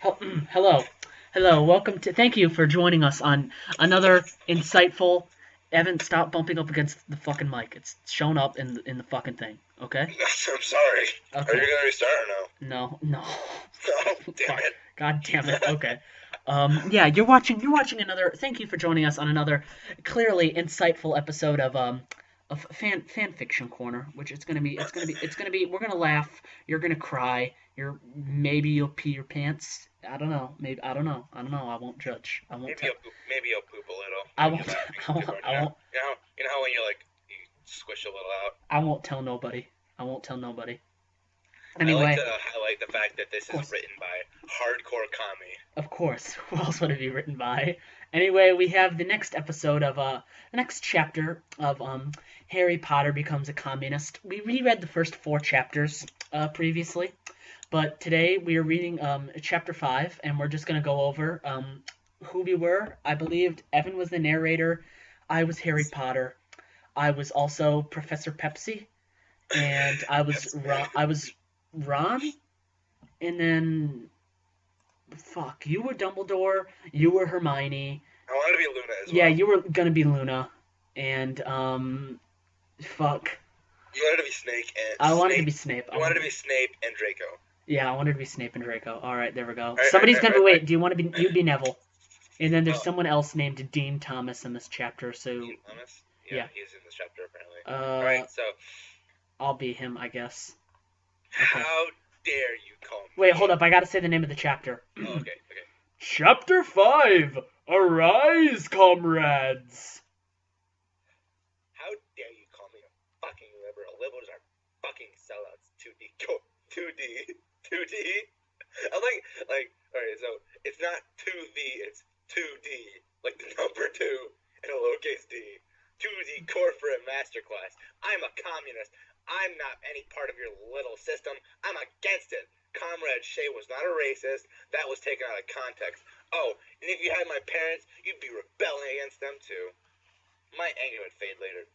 Hello. Hello. Welcome to. Thank you for joining us on another insightful. Evan, stop bumping up against the fucking mic. It's shown up in the fucking thing. Okay. I'm sorry. Are you Okay. gonna restart or no? No. No. Oh, damn Fuck. it. God damn it. Okay. Yeah. You're watching another. Thank you for joining us on another clearly insightful episode of fan fiction corner, which it's gonna be. We're gonna laugh. You're gonna cry. Maybe you'll pee your pants. I don't know. Maybe I don't know. I don't know. I won't judge. I won't Maybe tell. you'll poop a little I when you're won't. laughing I too won't. hard. I won't. You know how when you squish a little out. I won't tell nobody. I won't tell nobody. I like Anyway, to highlight the fact that this of is course, written by hardcore Kami. of course. Who else would it be written by? Anyway, we have the next episode of the next chapter of Harry Potter becomes a communist. We reread the first four chapters previously, but today we are reading chapter 5, and we're just gonna go over who we were. I believed Evan was the narrator. I was Harry Potter. I was also Professor Pepsi, and I was Yes, Ron. I was Ron, and then fuck, you were Dumbledore. You were Hermione. I wanted to be Luna as Yeah, well. you were gonna be Luna, and fuck, You wanted to be Snake and I wanted to be Snape. Snape. You wanted to be Snape and Draco. Yeah, I wanted to be Snape and Draco. All right, there we go. I, Somebody's gonna be. I, Wait, do you want to be? You'd be Neville, and then there's oh, someone else named Dean Thomas in this chapter. So Dean Thomas. Yeah, yeah, he's in this chapter apparently. All uh, right, so I'll be him, I guess. Okay. how dare you call Wait, hold me? up. I gotta say the name of the chapter. Oh, okay, okay. Chapter 5. Arise, comrades. How dare you call me a fucking liberal? Liberals are fucking sellouts. 2D. Go. 2D. 2D. I alright, so it's not 2V, it's 2D. Like the number 2 and a lowercase d. 2D corporate masterclass. I'm a communist. I'm not any part of your little system. I'm against it. Comrade Shea was not a racist. That was taken out of context. Oh, and if you had my parents, you'd be rebelling against them too. My anger would fade later.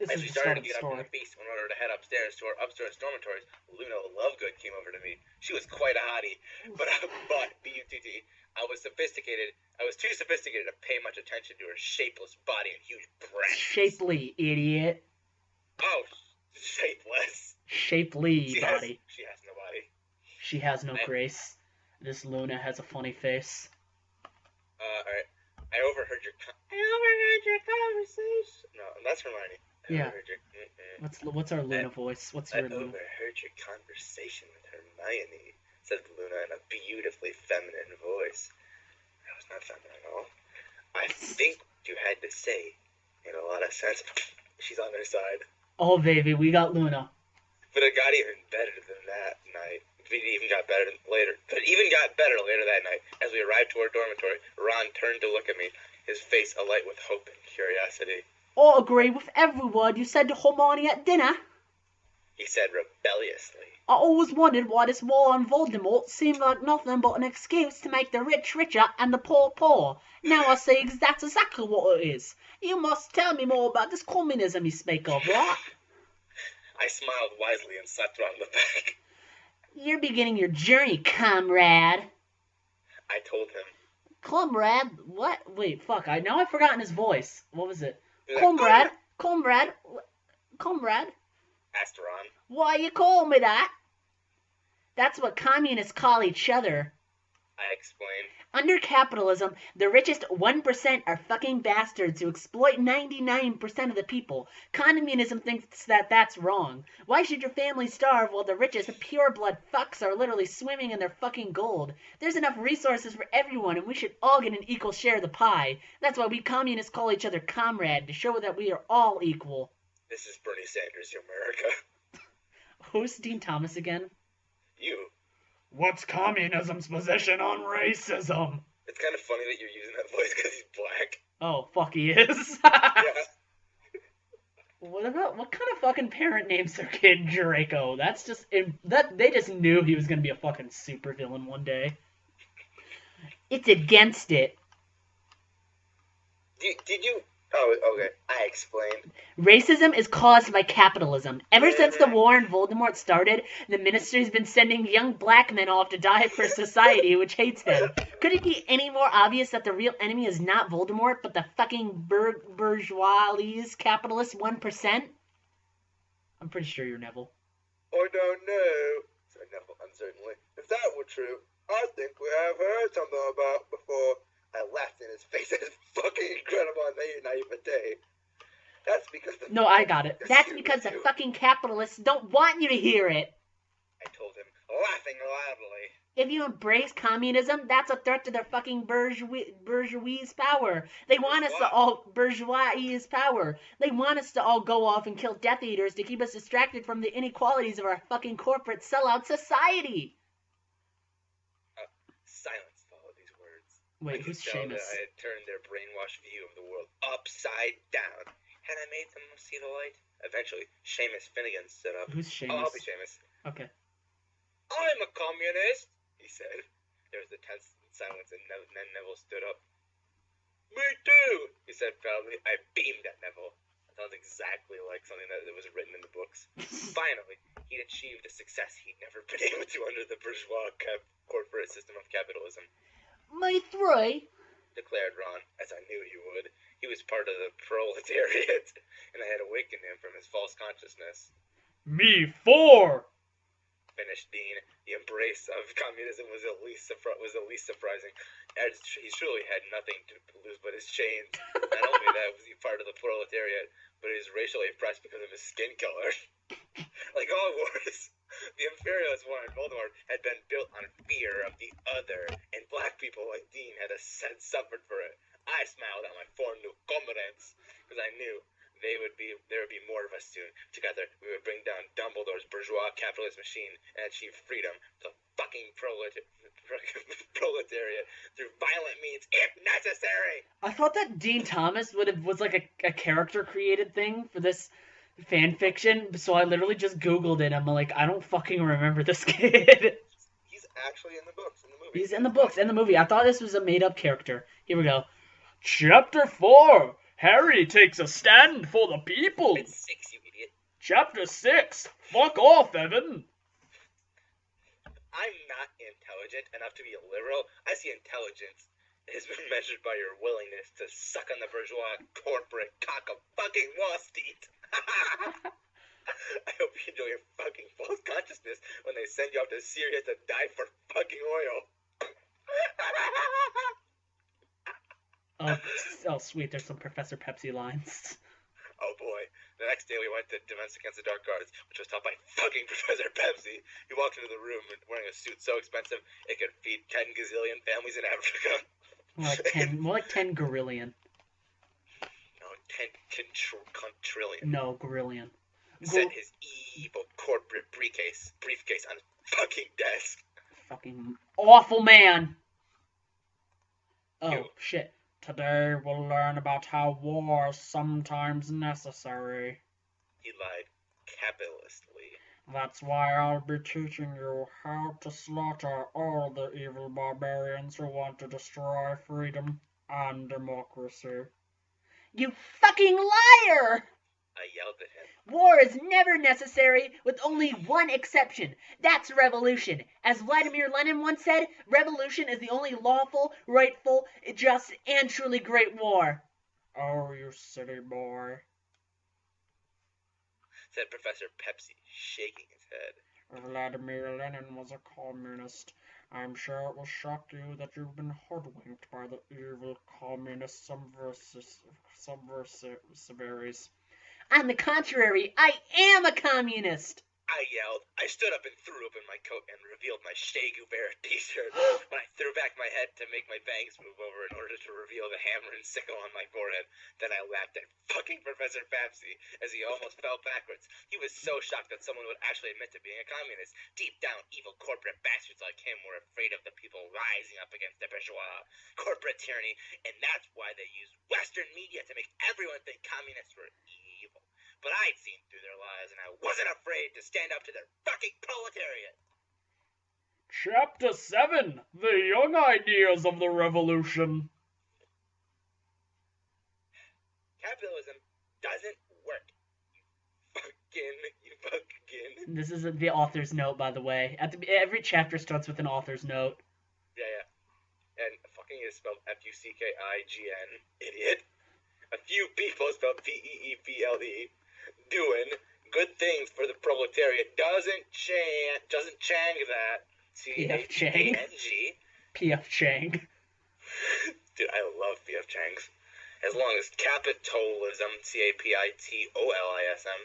This As is we the start started of to the get up to story. the feast in order to head upstairs to our upstairs dormitories, Luna Lovegood came over to me. She was quite a hottie, but B-U-T-T, I was sophisticated. I was too sophisticated to pay much attention to her shapeless body and huge breasts. Shapely, idiot. Oh, shapeless. Shapely body. She has no body. She has no I, grace. This Luna has a funny face. alright. I overheard your conversation. No, that's Hermione. I Yeah. overheard your. What's our Luna voice? What's I your Luna? overheard your conversation with Hermione, said Luna in a beautifully feminine voice. That was not feminine at all. I think what you had to say made a lot of sense. She's on their side. Oh baby, we got Luna. But it got even better than that night. It even got better later. But it even got better later that night. As we arrived to our dormitory, Ron turned to look at me, his face alight with hope and curiosity. I agree with every word you said to Hermione at dinner. He said rebelliously. I always wondered why this war on Voldemort seemed like nothing but an excuse to make the rich richer and the poor poor. Now I see that's exactly what it is. You must tell me more about this communism you speak of, right? I smiled wisely and slapped her on the back. You're beginning your journey, comrade. I told him. Comrade? What? Wait, fuck. Now I've forgotten his voice. What was it? Like, Comrade? Comrade? Comrade? asked Ron. Why you call me that? That's what communists call each other. I explained. Under capitalism, the richest 1% are fucking bastards who exploit 99% of the people. Communism thinks that that's wrong. Why should your family starve while the richest pure-blood fucks are literally swimming in their fucking gold? There's enough resources for everyone, and we should all get an equal share of the pie. That's why we communists call each other comrade, to show that we are all equal. This is Bernie Sanders, America. Who's Dean Thomas again? You. What's communism's position on racism? It's kind of funny that you're using that voice because he's black. Oh, fuck, he is. Yeah. What kind of fucking parent names their kid Draco? That's just that they just knew he was gonna be a fucking supervillain one day. It's against it. Did you? Oh, okay. I explained. Racism is caused by capitalism. Ever since the Mhm. war in Voldemort started, the Ministry's been sending young black men off to die for society which hates them. Could it be any more obvious that the real enemy is not Voldemort, but the fucking bourgeois capitalist 1%? I'm pretty sure you're Neville. I don't know, said Neville uncertainly. If that were true, I think we have heard something about before. I laughed in his face at his fucking incredible naivete. That's because the No, I got it. That's you because the do. fucking capitalists don't want you to hear it. I told him, laughing loudly. If you embrace communism, that's a threat to their fucking bourgeois power. They want us to all bourgeois power. They want us to all go off and kill Death Eaters to keep us distracted from the inequalities of our fucking corporate sellout society. Silence followed these words. Wait, I could who's tell that Seamus? I had turned their brainwashed view of the world upside down. Had I made them see the light? Eventually, Seamus Finnegan stood up. Who's Oh, I'll Seamus? be Seamus. Okay. I'm a communist, he said. There was a tense silence, and then Neville stood up. Me too, he said proudly. I beamed at Neville. That sounds exactly like something that was written in the books. Finally, he'd achieved a success he'd never been able to under the bourgeois corporate system of capitalism. My three? Declared Ron, as I knew he would. He was part of the proletariat, and I had awakened him from his false consciousness. Me four! Finished Dean. The embrace of communism was the least surprising, as he truly had nothing to lose but his chains. Not only that was he part of the proletariat, but he was racially oppressed because of his skin color. Like all wars, the imperialist war in Voldemort had been built on fear of the other, and black people like Dean had suffered for it. I smiled at my four new comrades, because I knew there would be more of us soon. Together, we would bring down Dumbledore's bourgeois capitalist machine and achieve freedom to the fucking proletariat through violent means if necessary. I thought that Dean Thomas was like a character created thing for this fan fiction, so I literally just Googled it. I'm like, I don't fucking remember this kid. He's actually in the books, in the movie. He's in the books, in the movie. I thought this was a made up character. Here we go. Chapter 4 Harry takes a stand for the people. It's 6, you idiot. Chapter 6 Fuck off, Evan. I'm not intelligent enough to be a liberal. I see intelligence has been measured by your willingness to suck on the bourgeois corporate cock of fucking Wall Street. I hope you enjoy your fucking false consciousness when they send you off to Syria to die for fucking oil. Oh, sweet. There's some Professor Pepsi lines. Oh boy. The next day we went to Defense Against the Dark Arts, which was taught by fucking Professor Pepsi. He walked into the room wearing a suit so expensive it could feed 10 gazillion families in Africa. More like 10 gorillion. No, 10 quintillion. No, gorillion. Set his evil corporate briefcase on his fucking desk. Fucking awful man. Oh, You. shit. Today we'll learn about how war is sometimes necessary. He lied capitalistly. That's why I'll be teaching you how to slaughter all the evil barbarians who want to destroy freedom and democracy. You fucking liar! I yelled at him. War is never necessary, with only one exception. That's revolution. As Vladimir Lenin once said, revolution is the only lawful, rightful, just, and truly great war. Oh, you silly boy, said Professor Pepsi, shaking his head. Vladimir Lenin was a communist. I'm sure it will shock you that you've been hoodwinked by the evil communist subversives. On the contrary, I am a communist! I yelled. I stood up and threw open my coat and revealed my Che Guevara t-shirt. When I threw back my head to make my bangs move over in order to reveal the hammer and sickle on my forehead, then I laughed at fucking Professor Pepsi as he almost fell backwards. He was so shocked that someone would actually admit to being a communist. Deep down, evil corporate bastards like him were afraid of the people rising up against the bourgeois corporate tyranny, and that's why they use Western media to make everyone think communists were evil. But I'd seen through their lies, and I wasn't afraid to stand up to their fucking proletariat. Chapter 7 The Young Ideas of the Revolution. Capitalism doesn't work. You fucking. This is the author's note, by the way. Every chapter starts with an author's note. Yeah. And fucking is spelled Fuckign. Idiot. A few people spelled Peeple doing good things for the proletariat doesn't chang that. P.F. Chang. P.F. Chang. Dude, I love P.F. Chang's. As long as capitalism, Capitalism,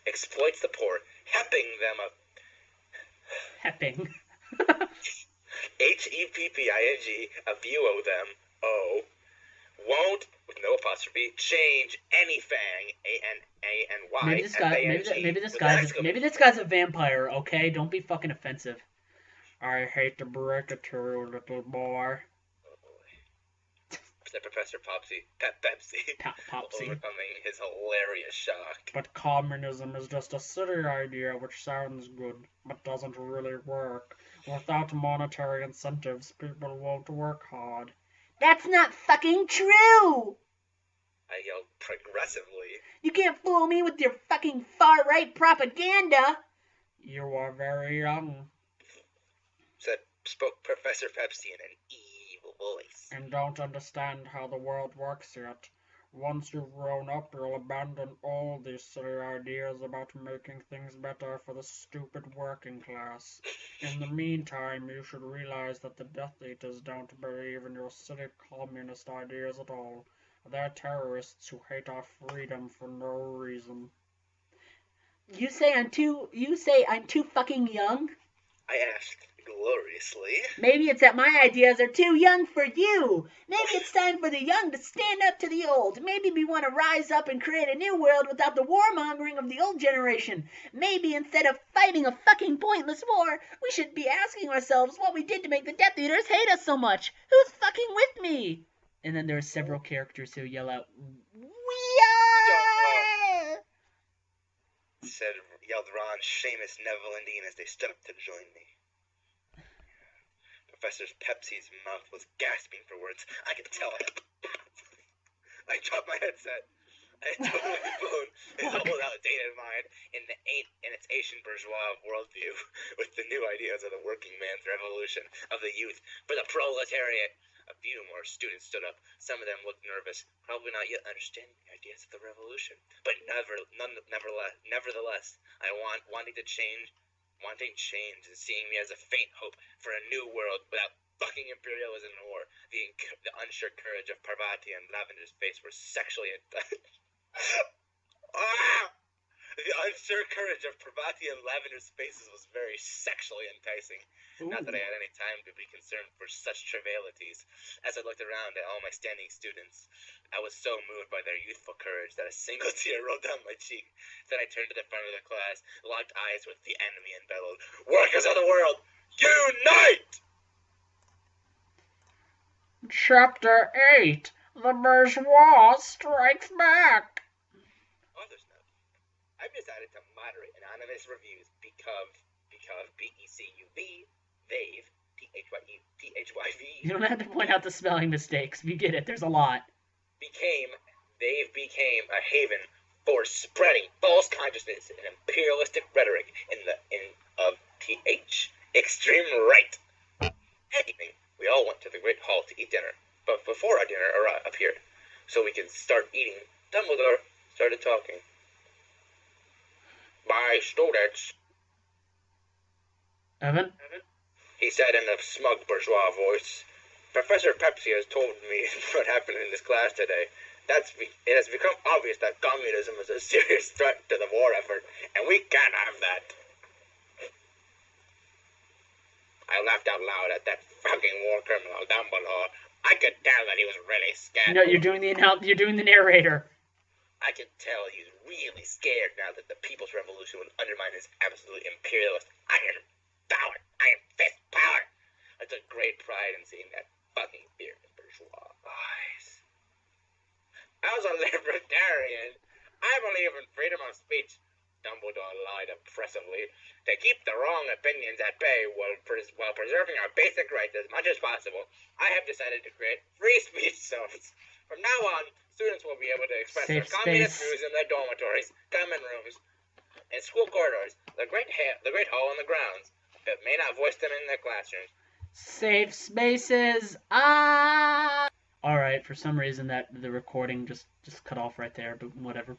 exploits the poor, hepping them up. Hepping. Hepping, a few of them, won't, with no apostrophe, change anything, A-N-A-N-Y, Maybe this guy's a vampire, okay? Don't be fucking offensive. I hate to break it to you, little boy. Oh boy. Professor Pepsi, Popsy. overcoming his hilarious shock. But communism is just a silly idea which sounds good, but doesn't really work. Without monetary incentives, people won't work hard. That's not fucking true! I yelled progressively. You can't fool me with your fucking far-right propaganda! You are very young. Spoke Professor Pepsi in an evil voice. And don't understand how the world works yet. Once you've grown up, you'll abandon all these silly ideas about making things better for the stupid working class. In the meantime, you should realize that the Death Eaters don't believe in your silly communist ideas at all. They're terrorists who hate our freedom for no reason. You say I'm too fucking young? I asked gloriously. Maybe it's that my ideas are too young for you. Maybe it's time for the young to stand up to the old. Maybe we want to rise up and create a new world without the warmongering of the old generation. Maybe instead of fighting a fucking pointless war, we should be asking ourselves what we did to make the Death Eaters hate us so much. Who's fucking with me? And then there are several characters who yell out, "We are!" Yelled Ron, Seamus, Neville, and Dean as they stood up to join me. Professor Pepsi's mouth was gasping for words. I could tell it. I dropped my headset. I took my phone and old outdated mind in its Asian bourgeois worldview with the new ideas of the working man's revolution, of the youth, for the proletariat. A few more students stood up. Some of them looked nervous, probably not yet understanding the ideas of the revolution. But nevertheless, wanting change and seeing me as a faint hope for a new world without fucking imperialism and war. The unsure courage of Parvati and Lavender's face were sexually The unsure courage of Parvati and Lavender's faces was very sexually enticing. Ooh. Not that I had any time to be concerned for such trivialities. As I looked around at all my standing students, I was so moved by their youthful courage that a single tear rolled down my cheek. Then I turned to the front of the class, locked eyes with the enemy, and bellowed, "Workers of the world, unite!" Chapter 8. The Bourgeois Strikes Back. Author's note. I've decided to moderate anonymous reviews because BECUB, they've, THYV. You don't have to point out the spelling mistakes. We get it. There's a lot. They've became a haven for spreading false consciousness and imperialistic rhetoric of extreme right. That evening, we all went to the great hall to eat dinner, but before our dinner appeared, so we could start eating, Dumbledore started talking. "My students," Evan? He said in a smug bourgeois voice, "Professor Pepsi has told me what happened in this class today. It has become obvious that communism is a serious threat to the war effort, and we can't have that." I laughed out loud at that fucking war criminal Dumbledore. I could tell that he was really scared. No, you're doing the narrator. I could tell he was really scared now that the People's Revolution would undermine his absolutely imperialist iron fist power. I took great pride in seeing that fucking bearded bourgeois eyes. As a libertarian, I believe in freedom of speech, Dumbledore lied oppressively, to keep the wrong opinions at bay while preserving our basic rights as much as possible. I have decided to create free speech zones. From now on, Students will be able to express Safe their communist space. views in their dormitories, common rooms, and school corridors, the great hall and the grounds, but may not voice them in their classrooms. Safe spaces. Ah. All right. For some reason, that the recording just cut off right there, but whatever.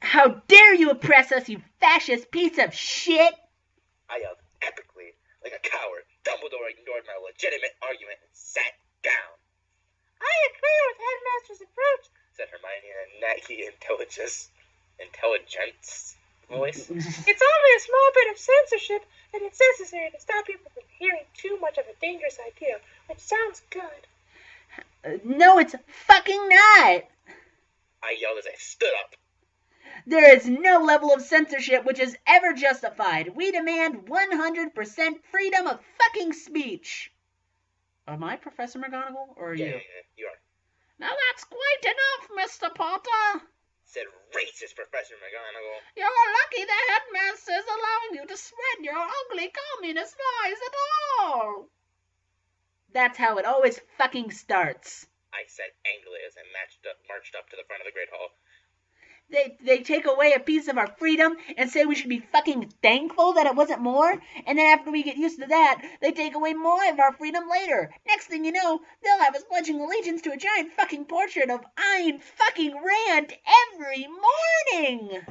How dare you oppress us, you fascist piece of shit! I yelled epically, like a coward. Dumbledore ignored my legitimate argument and sat down. I agree with Headmaster's approach, said Hermione in a naggy intelligence voice. It's only a small bit of censorship, and it's necessary to stop people from hearing too much of a dangerous idea, which sounds good. No, it's fucking not! I yelled as I stood up. There is no level of censorship which is ever justified. We demand 100% freedom of fucking speech. Am I Professor McGonagall, or are you? Yeah, you are. Now that's quite enough, Mr. Potter, said racist Professor McGonagall. You're lucky the headmaster's allowing you to spread your ugly communist lies at all. That's how it always fucking starts. I said angrily as I marched up to the front of the Great Hall. They take away a piece of our freedom and say we should be fucking thankful that it wasn't more, and then after we get used to that, they take away more of our freedom later. Next thing you know, they'll have us pledging allegiance to a giant fucking portrait of Ayn fucking Rand every morning.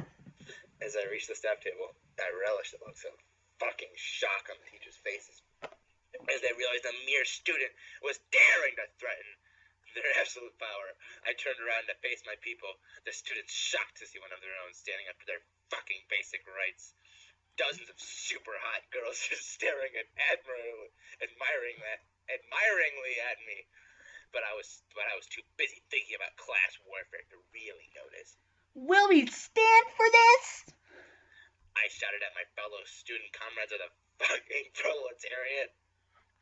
As I reached the staff table, I relished the looks of fucking shock on the teachers' faces as they realized a mere student was daring to threaten their absolute power. I turned around to face my people, the students shocked to see one of their own standing up to their fucking basic rights. Dozens of super hot girls just staring admiringly at me. But I was too busy thinking about class warfare to really notice. Will we stand for this? I shouted at my fellow student comrades of the fucking proletariat.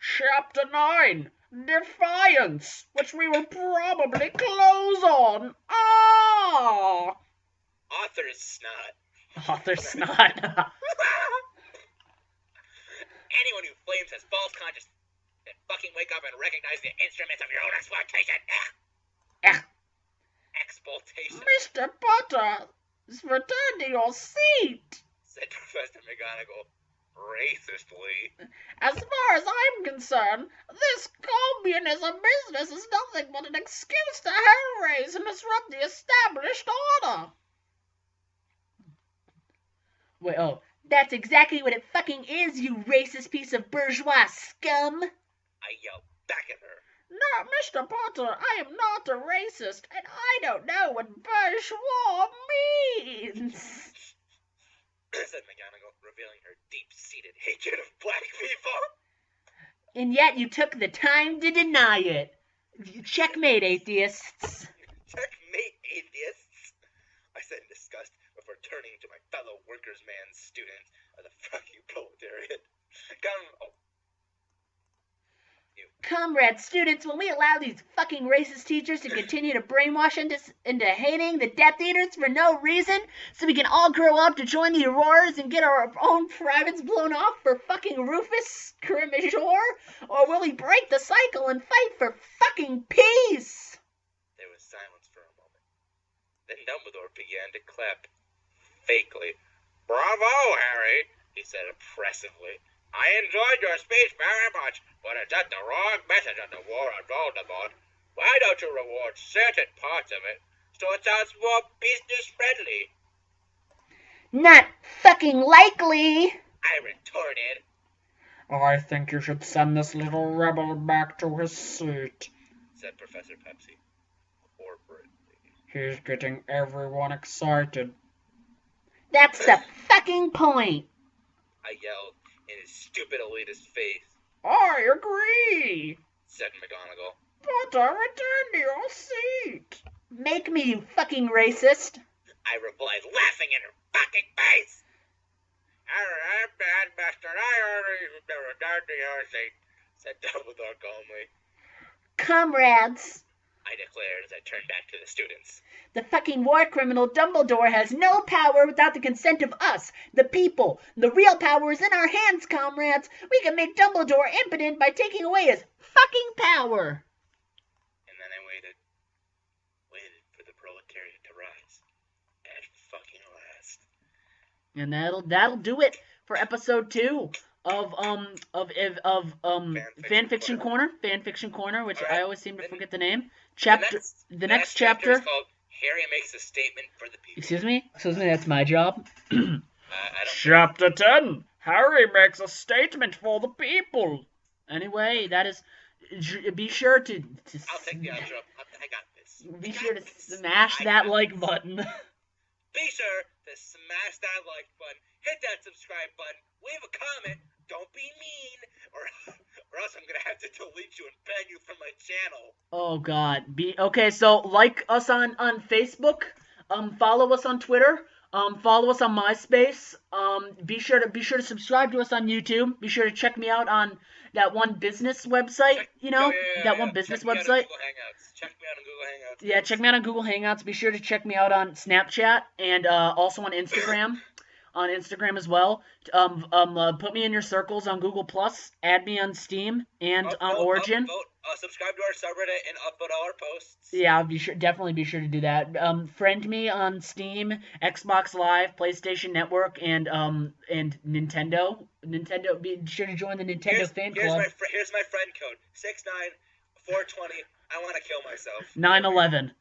Chapter 9, Defiance, which we will probably close on. Ah! Author's snot. Author's snot. Anyone who flames has false consciousness, then fucking wake up and recognize the instruments of your own exploitation. Exploitation. Mr. Potter, return to your seat, said Professor McGonagall racistly. As far as I'm concerned, this communism business is nothing but an excuse to hell raise and disrupt the established order. Wait, that's exactly what it fucking is, you racist piece of bourgeois scum. I yelled back at her. No, Mr. Potter, I am not a racist, and I don't know what bourgeois means, said McGonagall, revealing her deep-seated hatred of black people. And yet you took the time to deny it. Checkmate, atheists. Checkmate, atheists, I said in disgust before turning to my fellow workers' man students of the fucking proletariat. Comrade students, when we allow these fucking racist teachers to continue to brainwash into hating the Death Eaters for no reason, so we can all grow up to join the Auroras and get our own privates blown off for fucking Rufus Scrimgeour? Or will we break the cycle and fight for fucking peace? There was silence for a moment. Then Dumbledore began to clap, fakely. Bravo, Harry, he said oppressively. I enjoyed your speech very much, but it sent the wrong message on the war on Voldemort. Why don't you reward certain parts of it so it sounds more business-friendly? Not fucking likely, I retorted. I think you should send this little rebel back to his seat, said Professor Pepsi, corporately. He's getting everyone excited. That's the fucking point, I yelled in his stupid elitist face. I agree, said McGonagall. Potter, return to your seat. Make me, you fucking racist, I replied, laughing in her fucking face. I'm the headmaster, I already returned to your seat, said Dumbledore calmly. Comrades, I declared as I turned back to the students. The fucking war criminal Dumbledore has no power without the consent of us, the people. The real power is in our hands, comrades. We can make Dumbledore impotent by taking away his fucking power. And then I waited. And that'll do it for episode 2 of Fanfiction Corner, which I Alright, always seem to then forget the name. the next chapter is called Harry Makes a Statement for the People. Excuse me, that's my job. I don't Chapter 10. Harry makes a statement for the people. Anyway, that is. Be sure to I'll take the outro. I got this. be sure to smash that like button. Be sure to smash that like button, hit that subscribe button, leave a comment, don't be mean, or else I'm gonna have to delete you and ban you from my channel. Oh God. Okay. So like us on Facebook. Follow us on Twitter. Follow us on MySpace. Be sure to subscribe to us on YouTube. Be sure to check me out on that one business website. That one business website. Check me out on Google Hangouts. Yeah, check me out on Google Hangouts. Be sure to check me out on Snapchat and also on Instagram. On Instagram as well. Put me in your circles on Google Plus. Add me on Steam and on Origin. Subscribe to our subreddit and upvote all our posts. Yeah, definitely be sure to do that. Friend me on Steam, Xbox Live, PlayStation Network, and Nintendo. Be sure to join the Nintendo fan club. Here's my friend code 69420. I want to kill myself. 9/11.